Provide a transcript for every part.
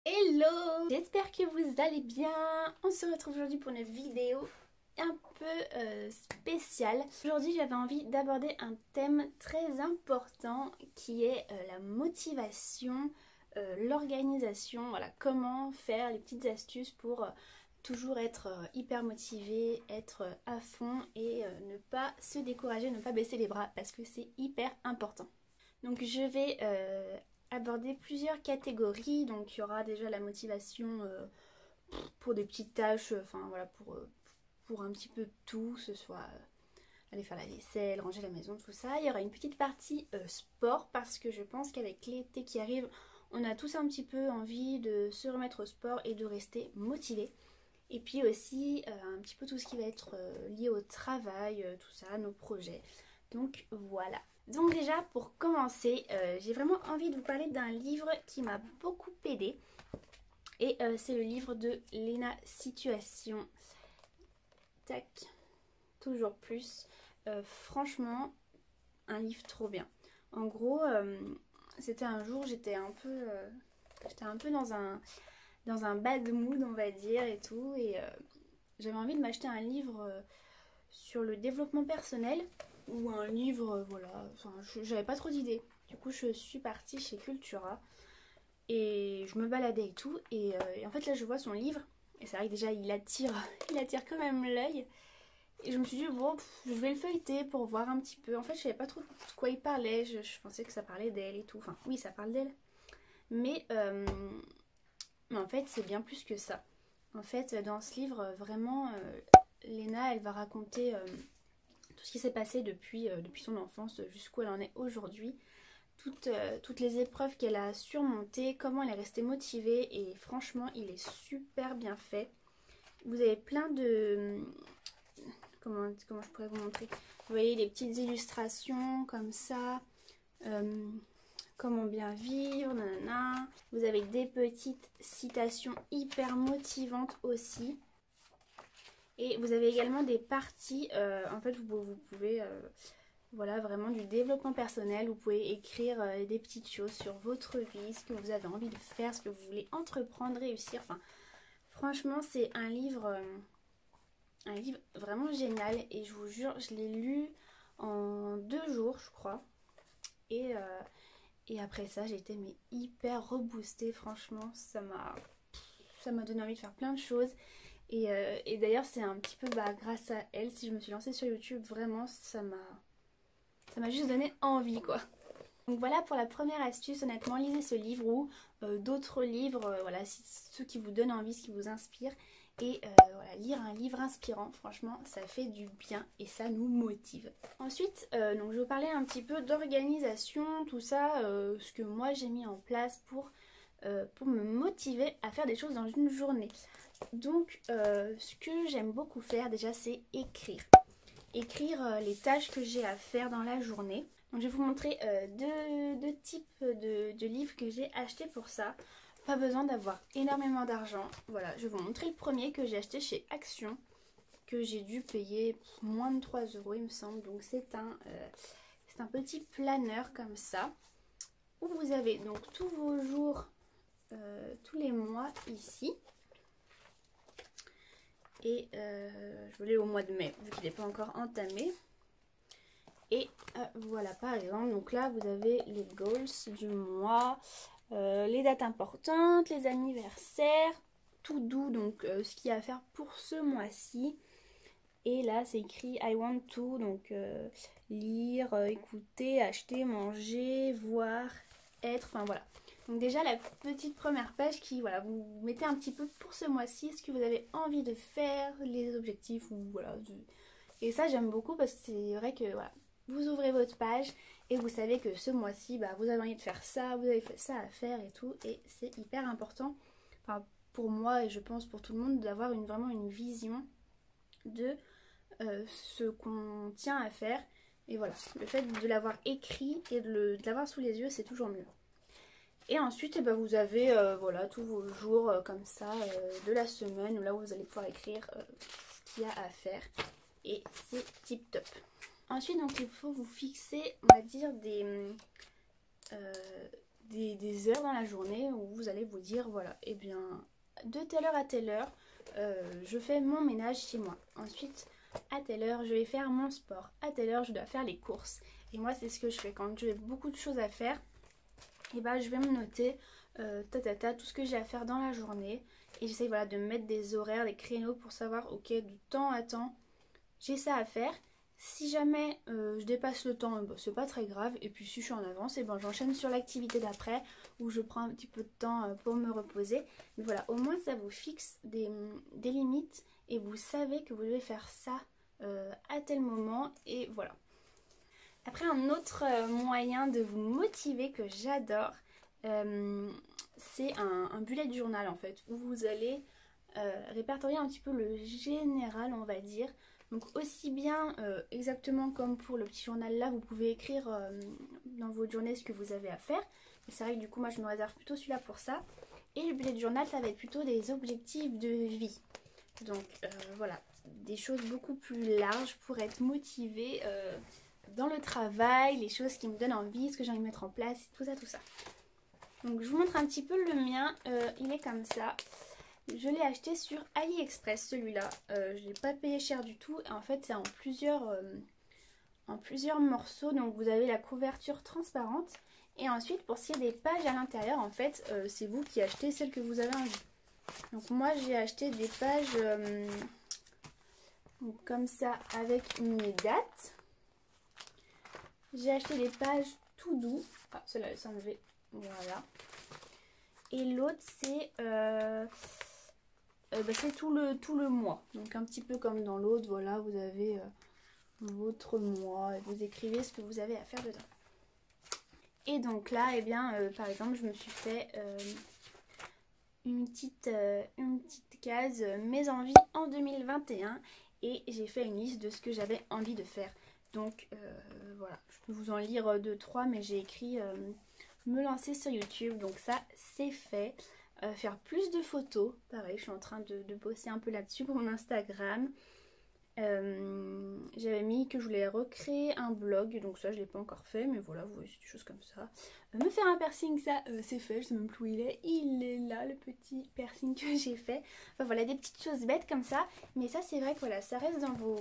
Hello! J'espère que vous allez bien. On se retrouve aujourd'hui pour une vidéo un peu spéciale. Aujourd'hui j'avais envie d'aborder un thème très important qui est la motivation, l'organisation, voilà, comment faire les petites astuces pour toujours être hyper motivé, être à fond et ne pas se décourager, ne pas baisser les bras parce que c'est hyper important. Donc je vais aborder plusieurs catégories. Donc il y aura déjà la motivation pour des petites tâches, enfin voilà, pour un petit peu tout, que ce soit aller faire la vaisselle, ranger la maison, tout ça. Il y aura une petite partie sport parce que je pense qu'avec l'été qui arrive, on a tous un petit peu envie de se remettre au sport et de rester motivé. Et puis aussi un petit peu tout ce qui va être lié au travail, tout ça, nos projets. Donc voilà. Donc déjà pour commencer, j'ai vraiment envie de vous parler d'un livre qui m'a beaucoup aidé. Et c'est le livre de Léna Situation. Tac, toujours plus. Franchement, un livre trop bien. En gros, c'était un jour, j'étais un peu dans un bad mood, on va dire, et tout. Et j'avais envie de m'acheter un livre sur le développement personnel ou un livre, voilà, enfin, j'avais pas trop d'idées. Du coup, je suis partie chez Cultura et je me baladais et tout. Et en fait, là, je vois son livre. Et c'est vrai que déjà, il attire quand même l'œil. Et je me suis dit, bon, je vais le feuilleter pour voir un petit peu. En fait, je savais pas trop de quoi il parlait. Je pensais que ça parlait d'elle et tout. Enfin, oui, ça parle d'elle. Mais, euh, mais en fait, c'est bien plus que ça. En fait, dans ce livre, vraiment, Léna, elle va raconter tout ce qui s'est passé depuis son enfance jusqu'où elle en est aujourd'hui. Toutes les épreuves qu'elle a surmontées, comment elle est restée motivée. Et franchement, il est super bien fait. Vous avez plein de... comment je pourrais vous montrer? Vous voyez les petites illustrations comme ça. Euh, comment bien vivre, nanana. Vous avez des petites citations hyper motivantes aussi. Et vous avez également des parties, en fait vous pouvez, voilà, vraiment du développement personnel. Vous pouvez écrire des petites choses sur votre vie, ce que vous avez envie de faire, ce que vous voulez entreprendre, réussir. Enfin, franchement, c'est un livre vraiment génial. Et je vous jure, je l'ai lu en 2 jours, je crois. Et, euh, et après ça, j'ai été mais hyper reboostée. Franchement, ça m'a donné envie de faire plein de choses. Et d'ailleurs, c'est un petit peu grâce à elle, si je me suis lancée sur YouTube, vraiment, ça m'a juste donné envie, quoi. Donc voilà pour la première astuce, honnêtement, lisez ce livre ou d'autres livres, voilà, ceux qui vous donnent envie, ce qui vous inspire. Et voilà, lire un livre inspirant, franchement, ça fait du bien et ça nous motive. Ensuite, donc je vais vous parler un petit peu d'organisation, tout ça, ce que moi j'ai mis en place pour me motiver à faire des choses dans une journée. Donc, ce que j'aime beaucoup faire déjà, c'est écrire. Écrire les tâches que j'ai à faire dans la journée. Donc, je vais vous montrer deux types de livres que j'ai achetés pour ça. Pas besoin d'avoir énormément d'argent. Voilà, je vais vous montrer le premier que j'ai acheté chez Action, que j'ai dû payer moins de 3 euros, il me semble. Donc, c'est un petit planeur comme ça, où vous avez donc tous vos jours, tous les mois ici. Et je l'ai au mois de mai, vu qu'il n'est pas encore entamé. Et voilà, par exemple, donc là, vous avez les goals du mois, les dates importantes, les anniversaires, tout doux, donc ce qu'il y a à faire pour ce mois-ci. Et là, c'est écrit I want to, donc lire, écouter, acheter, manger, voir, être, enfin voilà. Donc déjà la petite première page qui, voilà, vous mettez un petit peu pour ce mois-ci ce que vous avez envie de faire, les objectifs ou voilà. Et ça j'aime beaucoup parce que c'est vrai que voilà, vous ouvrez votre page et vous savez que ce mois-ci, vous avez envie de faire ça, vous avez fait ça à faire et tout. Et c'est hyper important, enfin pour moi et je pense pour tout le monde, d'avoir vraiment une vision de ce qu'on tient à faire. Et voilà, le fait de l'avoir écrit et de l'avoir sous les yeux, c'est toujours mieux. Et ensuite, vous avez voilà, tous vos jours comme ça de la semaine, où là où vous allez pouvoir écrire ce qu'il y a à faire. Et c'est tip top. Ensuite, donc, il faut vous fixer, on va dire, des heures dans la journée où vous allez vous dire voilà, et bien de telle heure à telle heure, je fais mon ménage chez moi. Ensuite, à telle heure, je vais faire mon sport. À telle heure, je dois faire les courses. Et moi, c'est ce que je fais quand j'ai beaucoup de choses à faire. Et bah, je vais me noter tout ce que j'ai à faire dans la journée. Et j'essaye voilà, de mettre des horaires, des créneaux pour savoir, ok, de temps à temps, j'ai ça à faire. Si jamais je dépasse le temps, bah, c'est pas très grave. Et puis si je suis en avance, et ben j'enchaîne sur l'activité d'après où je prends un petit peu de temps pour me reposer. Mais voilà, au moins ça vous fixe des limites et vous savez que vous devez faire ça à tel moment. Et voilà. Après, un autre moyen de vous motiver que j'adore, c'est un bullet journal en fait, où vous allez répertorier un petit peu le général, on va dire. Donc aussi bien exactement comme pour le petit journal là, vous pouvez écrire dans votre journée ce que vous avez à faire. Mais c'est vrai que du coup moi je me réserve plutôt celui-là pour ça. Et le bullet journal, ça va être plutôt des objectifs de vie. Donc voilà, des choses beaucoup plus larges pour être motivé dans le travail, les choses qui me donnent envie, ce que j'ai envie de mettre en place, tout ça. Donc je vous montre un petit peu le mien, il est comme ça. Je l'ai acheté sur AliExpress celui-là, je ne l'ai pas payé cher du tout. En fait c'est en plusieurs morceaux, donc vous avez la couverture transparente. Et ensuite pour ce qui est des pages à l'intérieur, en fait c'est vous qui achetez celles que vous avez envie. Donc moi j'ai acheté des pages comme ça avec mes dates. J'ai acheté des pages tout doux. Ah, celle-là elle s'est enlevée. Voilà. Et l'autre c'est c'est tout le mois. Donc un petit peu comme dans l'autre, voilà, vous avez votre mois et vous écrivez ce que vous avez à faire dedans. Et donc là, eh bien, par exemple, je me suis fait une petite case mes envies en 2021 et j'ai fait une liste de ce que j'avais envie de faire. Donc voilà, je peux vous en lire 2-3, mais j'ai écrit me lancer sur YouTube, donc ça c'est fait. Faire plus de photos, pareil, je suis en train de bosser un peu là-dessus pour mon Instagram. J'avais mis que je voulais recréer un blog, donc ça je l'ai pas encore fait, mais voilà, vous voyez, c'est des choses comme ça. Me faire un piercing, ça c'est fait, je sais même plus où il est là le petit piercing que j'ai fait. Enfin voilà, des petites choses bêtes comme ça, mais ça c'est vrai que voilà, ça reste dans vos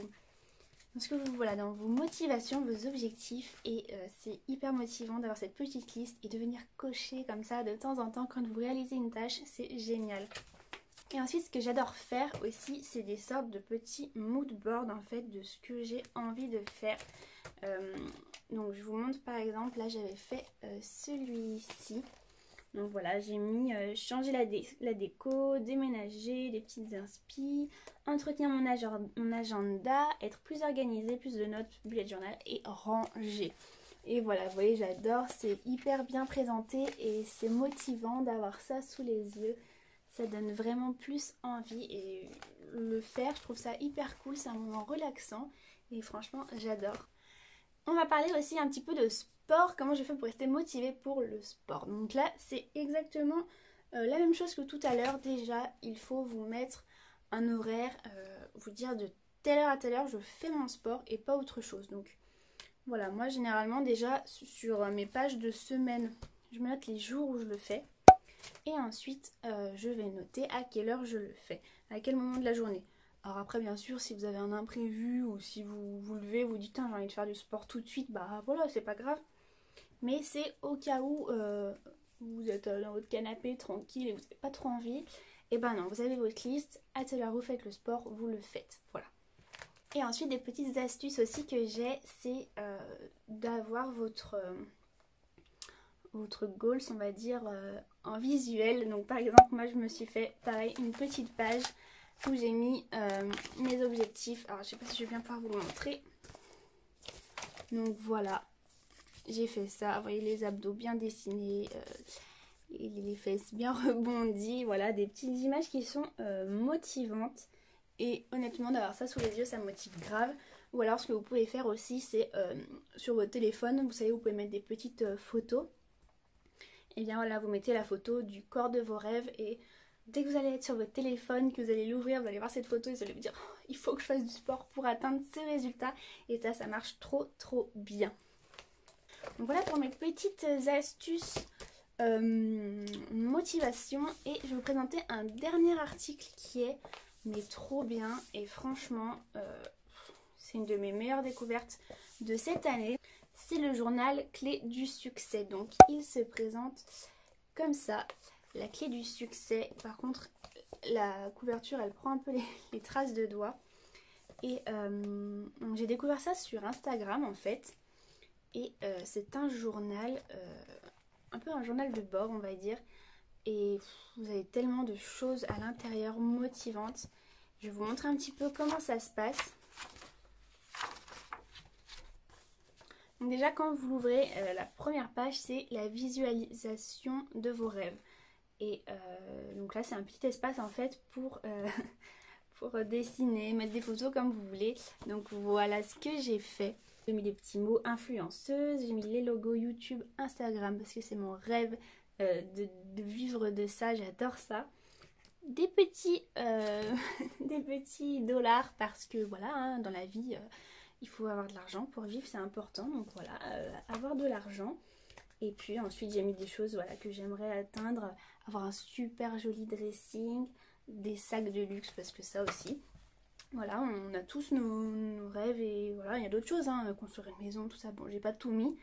dans vos motivations, vos objectifs, et c'est hyper motivant d'avoir cette petite liste et de venir cocher comme ça de temps en temps quand vous réalisez une tâche, c'est génial. Et ensuite, ce que j'adore faire aussi, c'est des sortes de petits mood boards en fait de ce que j'ai envie de faire. Donc je vous montre par exemple, là j'avais fait celui-ci. Donc voilà, j'ai mis changer la déco, déménager, des petites inspi, entretenir mon agenda, être plus organisé, plus de notes, bullet journal et ranger. Et voilà, vous voyez, j'adore, c'est hyper bien présenté et c'est motivant d'avoir ça sous les yeux. Ça donne vraiment plus envie et le faire, je trouve ça hyper cool, c'est un moment relaxant et franchement, j'adore. On va parler aussi un petit peu de sport, comment je fais pour rester motivée pour le sport. Donc là, c'est exactement la même chose que tout à l'heure. Déjà, il faut vous mettre un horaire, vous dire de telle heure à telle heure, je fais mon sport et pas autre chose. Donc voilà, moi généralement déjà sur mes pages de semaine, je me note les jours où je le fais. Et ensuite, je vais noter à quelle heure je le fais, à quel moment de la journée. Alors après, bien sûr, si vous avez un imprévu ou si vous vous levez, vous dites j'ai envie de faire du sport tout de suite, bah voilà, c'est pas grave. Mais c'est au cas où vous êtes dans votre canapé tranquille et vous n'avez pas trop envie. Et ben non, vous avez votre liste, à telle heure vous faites le sport, vous le faites. Voilà. Et ensuite, des petites astuces aussi que j'ai, c'est d'avoir votre goals, on va dire, en visuel. Donc par exemple, moi je me suis fait pareil une petite page où j'ai mis mes objectifs. Alors je sais pas si je vais bien pouvoir vous le montrer. Donc voilà, j'ai fait ça. Vous voyez les abdos bien dessinés, les fesses bien rebondies. Voilà, des petites images qui sont motivantes. Et honnêtement, d'avoir ça sous les yeux, ça me motive grave. Ou alors ce que vous pouvez faire aussi, c'est sur votre téléphone, vous savez, vous pouvez mettre des petites photos. Et bien voilà, vous mettez la photo du corps de vos rêves et dès que vous allez être sur votre téléphone, que vous allez l'ouvrir, vous allez voir cette photo et vous allez vous dire oh, il faut que je fasse du sport pour atteindre ces résultats. Et ça marche trop bien. Donc voilà pour mes petites astuces motivation et je vais vous présenter un dernier article qui est mais trop bien et franchement c'est une de mes meilleures découvertes de cette année. C'est le journal Clé du succès. Donc il se présente comme ça, la clé du succès. Par contre la couverture elle prend un peu les traces de doigts. Et j'ai découvert ça sur Instagram en fait. Et c'est un journal, un peu un journal de bord on va dire. Et vous avez tellement de choses à l'intérieur motivantes. Je vais vous montrer un petit peu comment ça se passe. Donc déjà quand vous l'ouvrez, la première page c'est la visualisation de vos rêves. Et donc là c'est un petit espace en fait pour dessiner, mettre des photos comme vous voulez. Donc voilà ce que j'ai fait. J'ai mis des petits mots influenceuse, j'ai mis les logos YouTube, Instagram parce que c'est mon rêve de vivre de ça, j'adore ça. Des petits des petits dollars parce que voilà hein, dans la vie il faut avoir de l'argent pour vivre, c'est important. Donc voilà, avoir de l'argent. Et puis ensuite j'ai mis des choses voilà, que j'aimerais atteindre, avoir un super joli dressing, des sacs de luxe parce que ça aussi. Voilà, on a tous nos rêves et voilà, il y a d'autres choses, hein, construire une maison, tout ça. Bon, j'ai pas tout mis.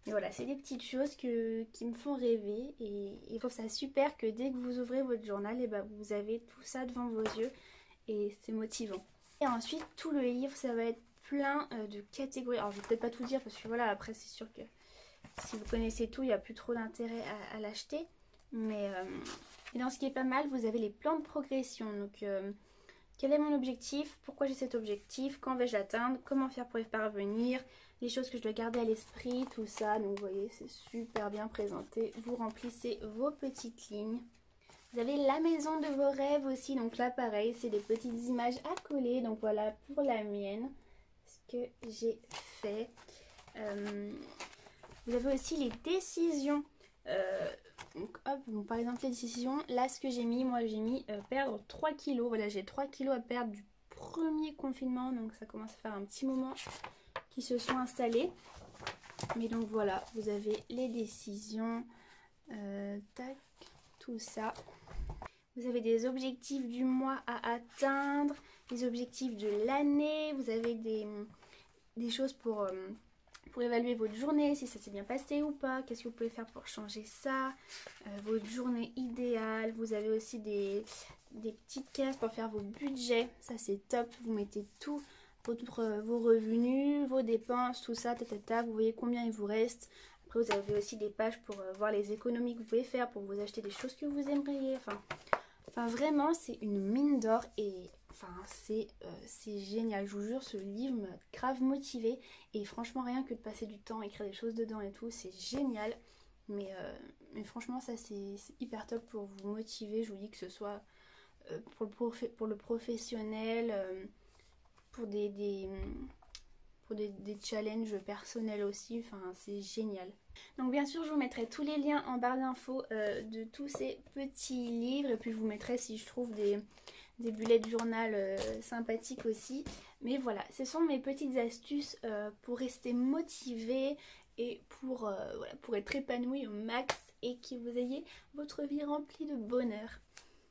Mais voilà, c'est des petites choses qui me font rêver et je trouve ça super que dès que vous ouvrez votre journal, et ben, vous avez tout ça devant vos yeux et c'est motivant. Et ensuite, tout le livre, ça va être plein de catégories. Alors, je vais peut-être pas tout dire parce que voilà, après, c'est sûr que si vous connaissez tout, il n'y a plus trop d'intérêt à l'acheter. Mais et dans ce qui est pas mal, vous avez les plans de progression. Donc, quel est mon objectif? Pourquoi j'ai cet objectif? Quand vais-je l'atteindre? Comment faire pour y parvenir? Les choses que je dois garder à l'esprit, tout ça. Donc, vous voyez, c'est super bien présenté. Vous remplissez vos petites lignes. Vous avez la maison de vos rêves aussi. Donc là, pareil, c'est des petites images à coller. Donc voilà, pour la mienne, ce que j'ai fait. Vous avez aussi les décisions. Donc hop, donc par exemple les décisions, là ce que j'ai mis, moi j'ai mis perdre 3 kilos. Voilà, j'ai 3 kilos à perdre du premier confinement. Donc ça commence à faire un petit moment qui se sont installés. Mais donc voilà, vous avez les décisions. Tac, tout ça. Vous avez des objectifs du mois à atteindre, des objectifs de l'année. Vous avez des choses pour évaluer votre journée, si ça s'est bien passé ou pas, qu'est-ce que vous pouvez faire pour changer ça, votre journée idéale. Vous avez aussi des petites cases pour faire vos budgets, ça c'est top, vous mettez tout, vos revenus, vos dépenses, tout ça, vous voyez combien il vous reste. Après vous avez aussi des pages pour voir les économies que vous pouvez faire, pour vous acheter des choses que vous aimeriez, enfin vraiment c'est une mine d'or et enfin c'est génial, je vous jure ce livre m'a grave motivée et franchement rien que de passer du temps à écrire des choses dedans et tout c'est génial. Mais franchement ça c'est hyper top pour vous motiver, je vous dis que ce soit pour le professionnel, pour des challenges personnels aussi, enfin c'est génial. Donc bien sûr je vous mettrai tous les liens en barre d'infos de tous ces petits livres et puis je vous mettrai si je trouve des bullets de journal sympathiques aussi. Mais voilà, ce sont mes petites astuces pour rester motivé et pour être épanoui au max et que vous ayez votre vie remplie de bonheur.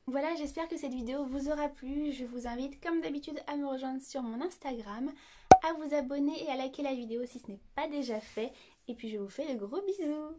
Voilà, j'espère que cette vidéo vous aura plu. Je vous invite comme d'habitude à me rejoindre sur mon Instagram, à vous abonner et à liker la vidéo si ce n'est pas déjà fait. Et puis je vous fais de gros bisous.